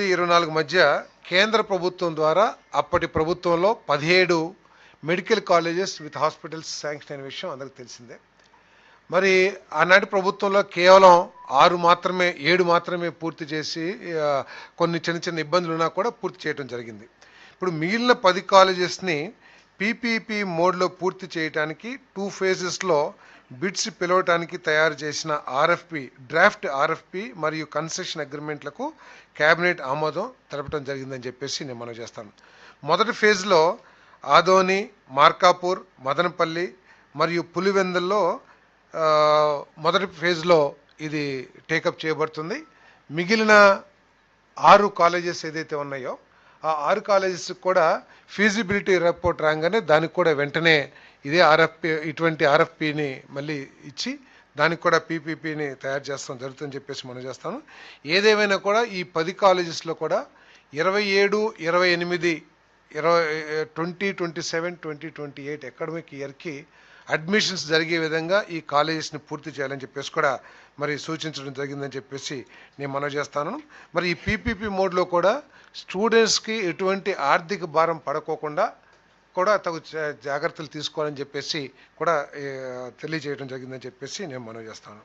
24 మధ్య కేంద్ర ప్రభుత్వం ద్వారా అప్పటి ప్రభుత్వంలో 17 medical colleges with hospitals sanction అయిన విషయం అందరికీ తెలిసిందే. మరి ఆనాటి ప్రభుత్వంలో కేవలం 7 మాత్రమే పూర్తి చేసి కొన్ని చిన్న ఇబ్బందులు ఉన్నా కూడా పూర్తి చేయడం జరిగింది. ఇప్పుడు మిగిలిన 10 కాలేజెస్ని పీపీపీ మోడ్లో పూర్తి చేయడానికి 2 ఫేజెస్లో బిడ్స్ పిలవటానికి తయారు చేసిన డ్రాఫ్ట్ ఆర్ఎఫ్పి మరియు కన్సెషన్ అగ్రిమెంట్లకు కేబినెట్ ఆమోదం తెలపడం జరిగిందని చెప్పేసి నేను మనవి చేస్తాను. మొదటి ఫేజ్లో ఆదోని, మార్కాపూర్, మదనపల్లి మరియు పులివెందుల్లో మొదటి ఫేజ్లో ఇది టేకప్ చేయబడుతుంది. మిగిలిన 6 కాలేజెస్ ఏదైతే ఉన్నాయో ఆ 6 కాలేజెస్కి కూడా ఫీజిబిలిటీ రిపోర్ట్ రాగానే దానికి కూడా వెంటనే ఇటువంటి ఆర్ఎఫ్పిని మళ్ళీ ఇచ్చి దానికి కూడా పీపీపీని తయారు చేస్తాం జరుగుతుందని చెప్పేసి మనం చేస్తాను. ఏదేమైనా కూడా ఈ 10 కాలేజెస్లో కూడా 27, 28, 2027, 2028 అకాడమిక్ ఇయర్కి అడ్మిషన్స్ జరిగే విధంగా ఈ కాలేజెస్ని పూర్తి చేయాలని చెప్పేసి కూడా మరి సూచించడం జరిగిందని చెప్పేసి నేను మనవి చేస్తాను. మరి ఈ పీపీపీ మోడ్లో కూడా స్టూడెంట్స్కి ఎటువంటి ఆర్థిక భారం పడకోకుండా కూడా తగు జాగ్రత్తలు తీసుకోవాలని చెప్పేసి కూడా తెలియజేయడం జరిగిందని చెప్పేసి నేను మనవి చేస్తాను.